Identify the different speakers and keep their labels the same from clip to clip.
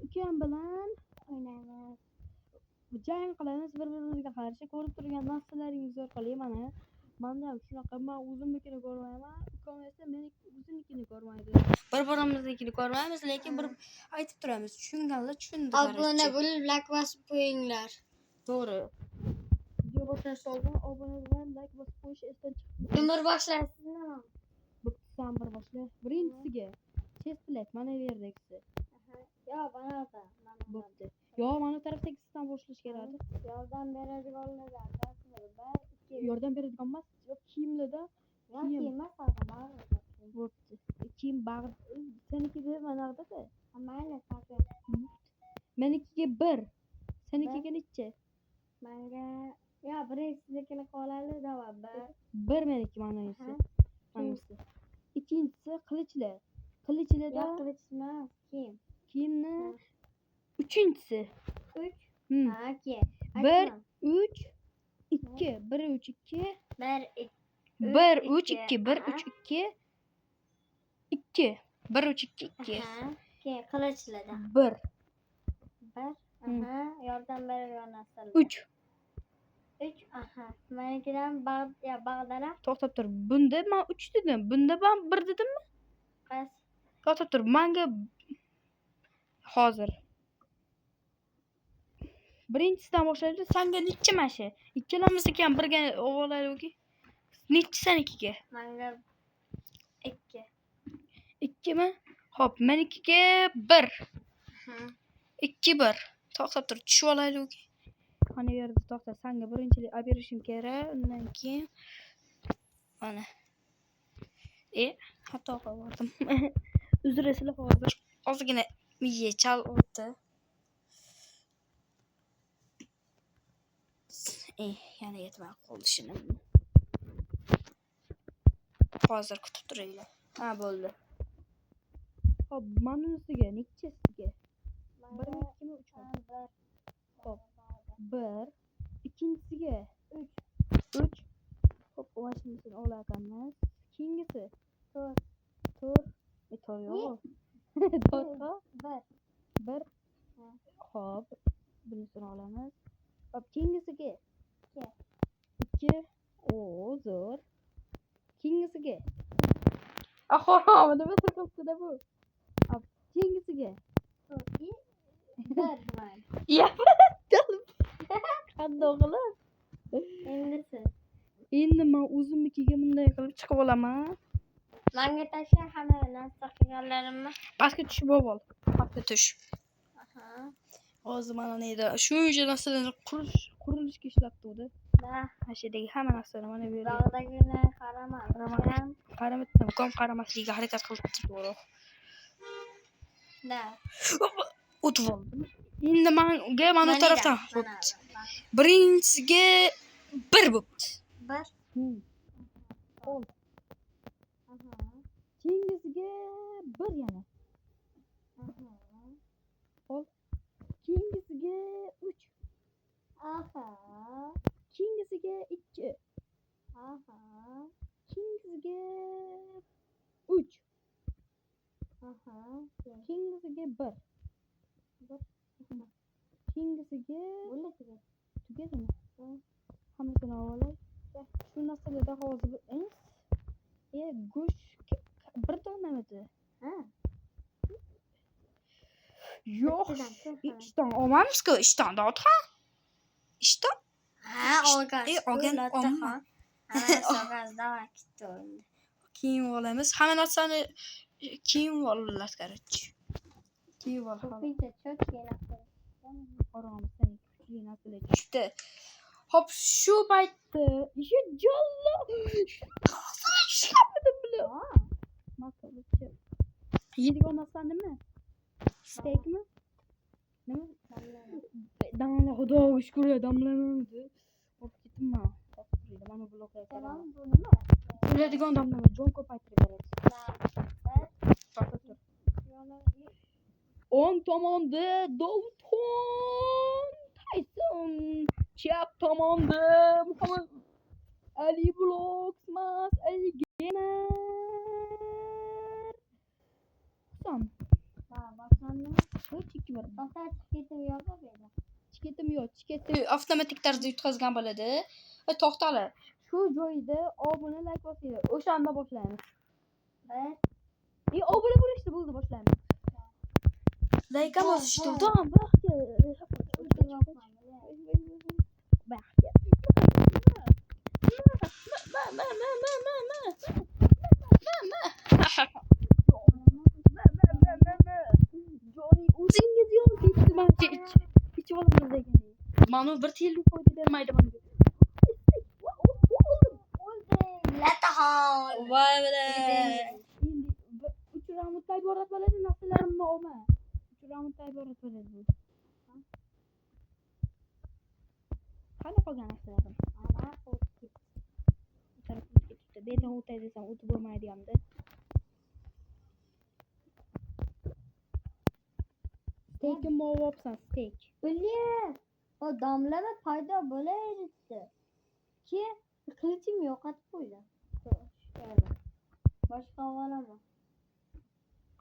Speaker 1: ukam bilan o'ynaymiz. Jang qilamiz bir-birimizga qarshi. Ko'rib turgan narsalaringiz orqali mana ham shunaqa, men o'zimnikini ko'rmayman, ukam esa meni o'zinikini ko'rmaydi. Bir-birimiznikini ko'rmaymiz, lekin bir aytib turamiz. Tushunganlar tushunadi.
Speaker 2: Obuna bo'lib like bosib qo'yinglar.
Speaker 1: To'g'ri. Video boshlash oldin obuna bilan like bosib qo'yish esdan chiqdi.
Speaker 2: Kimdir boshlaysizmi?
Speaker 1: Bittadan bir boshla. Birinchisiga chest plate mana bu yerdagisi.
Speaker 2: Yo, mana da.
Speaker 1: Bo'pti. Yo, mana tarafdagisidan boshlash kerak.
Speaker 2: Yordam beradiganlar.
Speaker 1: Yordam beradigan emas, kiyimlarda.
Speaker 2: Kiyim emas,
Speaker 1: Bo'pti. Kiyim bag'd. Senikida manaqada.
Speaker 2: Mayli, saqla.
Speaker 1: Menikiga 1. Senikiga necha?
Speaker 2: Menga yo, birinchisikini qolaylik, davom.
Speaker 1: 1 meniki manasi. Manasi. Ikkinchisi qilichlar. Qilichlarda
Speaker 2: qilich emas, kiyim.
Speaker 1: Kiyimni uchinchisi
Speaker 2: 3.
Speaker 1: Hmm.
Speaker 2: Ha, okay.
Speaker 1: 1 3 2 1 3 2
Speaker 2: 1
Speaker 1: 3 2 1 3 2 2 1 3 2 2
Speaker 2: Okay, qilichlarda.
Speaker 1: 1
Speaker 2: Yordam beradigan narsalar.
Speaker 1: 3
Speaker 2: Menikidan bag'dana.
Speaker 1: To'xtab tur. Bunda men 3 dedim. Bunda men 1 dedimmi?
Speaker 2: Qaysi?
Speaker 1: To'xtab tur. Menga hozir birinchisidan boshlaymiz. Senga necha mashi? Ikkalamizniki ham birga o'g'irlaylik. Necha senikiga?
Speaker 2: Menga 2.
Speaker 1: 2 mi? Xo'p, menikiga 1. 2 1. To'xtab tur. Tushib olaylik. Mana yerda to'xta. Senga birinchilik olib berishim kerak. Undan keyin mana. Xato qildim. Uzr sizlar hozir. Ozgina miya chal o'tdi. Yana yetmay qoldi shuni. Hozir kutib turinglar. Ha, bo'ldi. Xo'p, manasiga nechasiga? 1 mi 2 mi 3 mi? Xo'p. 1. Ikkinchisiga 3. Xo'p, mashinasini olayotganmiz. Keyingisi 4. 4 yo'q. 1. Xo'p, bunisini olamiz. Xo'p, keyingisiga 2. Zo'r. Keyingisiga. Mana bir qilibdi-da bu. Xo'p, keyingisiga 1. Ya, qandoq qilib? Endi men o'zimnikiga bunday qilib chiqib olaman.
Speaker 2: Menga tasha hamma narsa qilganlarimni.
Speaker 1: Pastga tushib ol. Pastga tush. Hozir mana neydi? Shuncha narsalarni qurilishga ishlatdi-da. Mashidagi hamma narsani mana bu yerga.
Speaker 2: Bog'dagini qarama.
Speaker 1: Qaramatdim. Kom qaramasligiga harakat qilibdi to'g'ri. O'tib oldim. Endi menga mana tarafdan. Birinchisiga 1 bo'pti.
Speaker 2: 1.
Speaker 1: Qo'l. Keyingisiga 1 yana. Qo'l. Keyingisiga 3. Keyingisiga 2. Keyingisiga 3. Keyingisiga 1. Keyingisiga tugadimi? Hammasini olay. Shu narsalarda hozir go'sht 1 donamidi? Yo'q. Ishton olmamiz-ku, ishton dotha. Ishton? Olgan. Keyin olamiz. Hamma narsani keyin olamiz, qarchi. Keyin olamiz. Qorong'ida kuchli narsalar tushdi. Hop, shu paytda jollo. Shabada bilan. Masalasi. Yeydigan narsa nima? Steakmi? Nima? Damla, xudoga shukr, damlamadi. Hop, ketdim. Mana bloklar taraman. Bu nima? Yeydigan damlama, jon ko'paytirib beradi. O'ng tomonda Dovton Tyson, chap tomonda Muhammad Ali Blogsmas Ali Gamer. Son.
Speaker 2: boshlandimi?
Speaker 1: Uch, ikki, bir.
Speaker 2: To'xta, chiketim yo'q dedi.
Speaker 1: Chiketim yo'q. Chiketni avtomatik tarzda yutqazgan bo'ladi. Va to'xtali. Shu joyda obuna like bosinglar. O'shanda boshlaymiz. Obuna bo'lishdi, bo'ldi boshlaymiz. Like bosishdi. Tamam, baxtga. Baxtga. Joy o'zingiz yo'q ketdi mencha ich olamiz degan. Mana bir telefon qo'ydi bermaydi menga.
Speaker 2: Lataxon.
Speaker 1: Voy bilan. Endi 3 raundda iborat bo'ladi, narsalarimni olma. 3 raundda iborat bo'ladi bu. Qani qolgan narsalarim?
Speaker 2: Ana qo'yib.
Speaker 1: Tarafga ketdi. Beton o'tay desam o'tib bo'lmaydi-hamda. Steak'im olibsan, steak.
Speaker 2: Bilye. O damlama paydo bo'laydi. Ki qilichim yo'qotib qo'ydim. Boshqa olaman.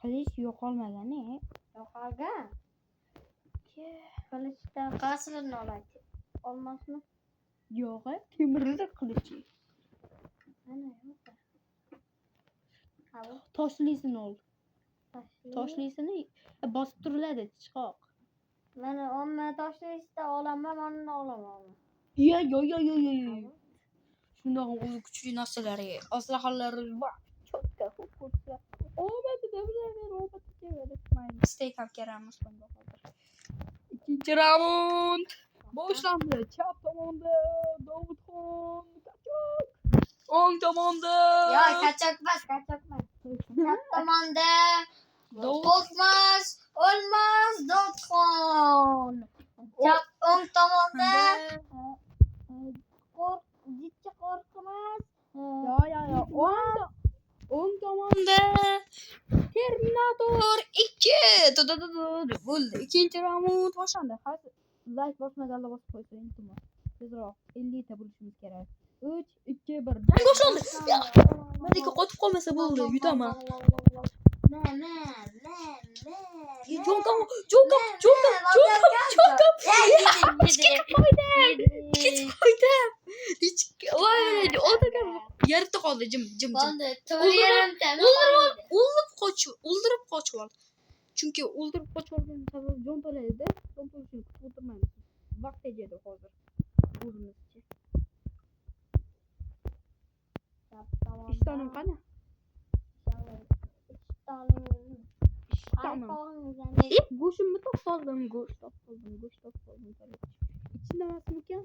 Speaker 1: Qilich yo'qolmagan-e?
Speaker 2: Yo'qolgan. Qilichdan qasrini oladi. Olmasmi?
Speaker 1: Yo'q, temirli qilichi.
Speaker 2: Ana yo'q. Qavur.
Speaker 1: Toshlisini ol. Toshlisini bosib turiladi chiqoq.
Speaker 2: Mana omma toshlisida olaman, mana olaman.
Speaker 1: Yo. Shundoq o'zi kuchli narsalari, aslahalari bor. Cho'tka, ho'psa. Obadida bilaver, obadida. Steak ham kerakmas bunda hozir. Ikkinchi raund. Boshlandi. Chap tomonda Davudxon Kachok. O'ng tomonda.
Speaker 2: Yo, kachakmas. Chap tomonda Qo'rqmas, o'lmas, Davudxon. Chap o'ng tomonda qo'rqmas.
Speaker 1: Yo. O'ng tomonda Terminator 2. Bo'ldi. Ikkinchi raund boshlandi. Hozir like bosmaganlar bosib qo'ysa, iltimos. Tezroq 50 ta bo'lishimiz kerak. 3, 2, 1. Jang boshlandi. Meniki qotib qolmasa bo'ldi, yutaman. Jo'nkam. Ketib qo'ydim. Voy, o'tirgan. Yarda qoldi, jim. O'ldirib qochib ol. Chunki o'ldirib qochib olgan sabab jon to'laydi. Jon to'lishini kutib o'tirmaymiz. Vaqt tejadi hozir. O'zimizcha. Ishtonim qani? Go'shtimni topoldim. Go'sht topoldim. Ichida emasmikan?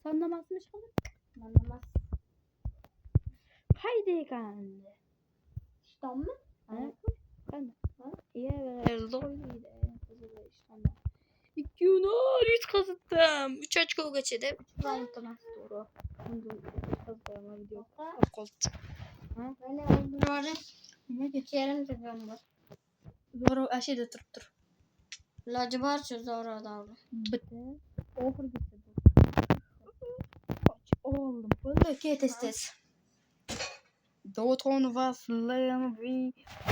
Speaker 1: Sonda emasmi hali?
Speaker 2: Mana emas.
Speaker 1: Hayda ekan.
Speaker 2: Ishtonmi?
Speaker 1: Qani? Zo'rlaydi. Ishtonda. 2-0 yutqazdim. 3 ochkogacha deb 3 raund emas, to'g'ri. Endi yutqazdim video. Qoldi.
Speaker 2: Mana o'ldiradi.
Speaker 1: Nimaga?
Speaker 2: Kerim degan bor.
Speaker 1: Zo'ro ashida turibdir.
Speaker 2: Iloji boricha zo'ro davri.
Speaker 1: Bitta. Oxirgisi bu. Oldim. Bo'ldi, tez. Davudxon va Slamvi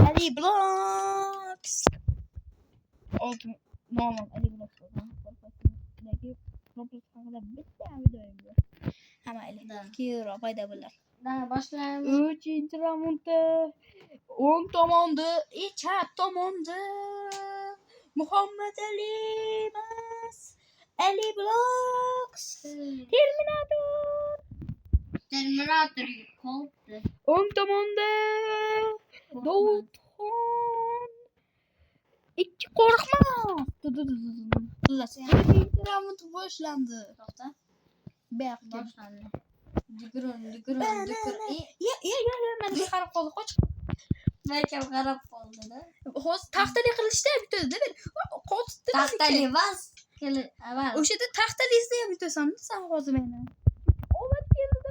Speaker 1: Ali Blocks. Oldim. Nomim Ali Blocks. Lekin Roblox haqida bitta videoyim bor. Hammayli. Keyinroq paydo bo'ladi.
Speaker 2: Boshlaymiz.
Speaker 1: 3-raundda o'ng tomonda, chap tomonda Muhammad Ali emas, Ali Blocks.
Speaker 2: Terminator qoldi.
Speaker 1: O'ng tomonda Davudxon. Ikki qo'rqmas. Xullas, ikkinchi raund boshlandi.
Speaker 2: To'xta.
Speaker 1: Buyoqqa
Speaker 2: Boshlandi. Digron.
Speaker 1: Menga qarab qoldi, qoch.
Speaker 2: Menga qarab qoldi-da.
Speaker 1: Hozir taxtali qilishda bitadi. Qotdi.
Speaker 2: Taxtali emas.
Speaker 1: O'shada taxtalizda ham bitasan sen hozir meni. Omad keldi.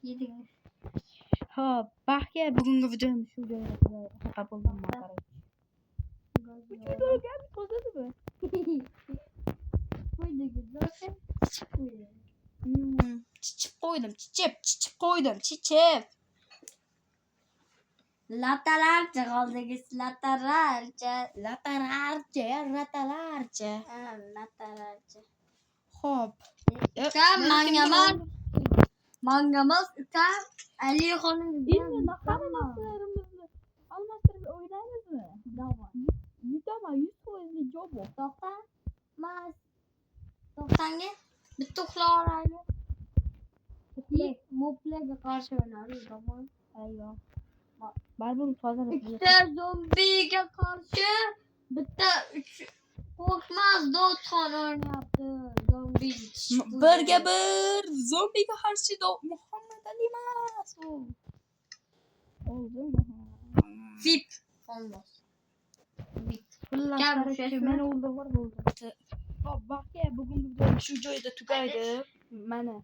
Speaker 2: Yedingiz.
Speaker 1: Ha, baxtga bugungi videomiz shu joyda xafa bo'ldim men qarab. Videoga qo'zadimi? Chichib qo'ydim.
Speaker 2: Latalarca qoldingiz, latalarcha.
Speaker 1: Latalarcha, ratalarcha.
Speaker 2: Latalarcha.
Speaker 1: Xo'p.
Speaker 2: Ukam mangamaz ukam Alixo'ning
Speaker 1: Endi naqara narsalarimizni almashtirib o'ynaymizmi?
Speaker 2: Davon.
Speaker 1: Yutaman 100% javob.
Speaker 2: To'xtamas. To'xtangi. Bitta uxlayveraylik. Moblarga qarshi o'ynaymiz davon.
Speaker 1: Ayyo. Baribir tozalab.
Speaker 2: Ikkita zombiga qarshi bitta qo'rqmas dodxon o'ynayapti. Zombi
Speaker 1: Birga bir zombiga qarshi Muhammad Ali emas u. Oldimi?
Speaker 2: Vip olmaz. Vip.
Speaker 1: Xullas, meni o'ldirib bo'ldi. Hop, bakka bugungi video shu joyda tugaydi. Mana.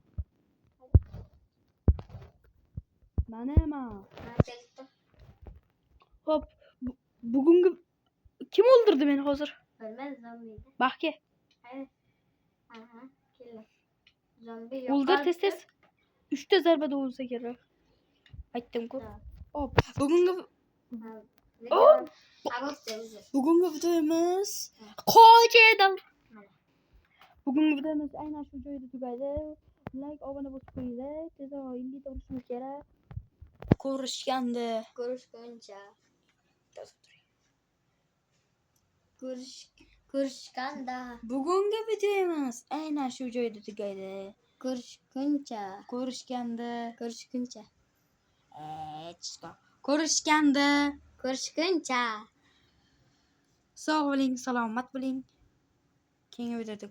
Speaker 1: Hop, bugungi kim o'ldirdi meni hozir?
Speaker 2: Bilmez zombi.
Speaker 1: Bakka.
Speaker 2: Aha, keldi. Zombi
Speaker 1: O'ldir tez. 3 ta zarbada o'lsa kerak. Aytdim-ku. Hop, bugungi videomiz qo'ydim. Bugungi videomiz aynan shu joyda tugaydi. Like, obuna bosib qo'yinglar. Tezroq 50 ta urishimiz kerak.
Speaker 2: Ko'rishguncha. Ko'rishganda.
Speaker 1: Bugungi videomiz aynan shu joyda tugaydi.
Speaker 2: Ko'rishguncha.
Speaker 1: Ko'rishganda.
Speaker 2: Ko'rishguncha.
Speaker 1: Sog' bo'ling, salomat bo'ling. Keyingi videoda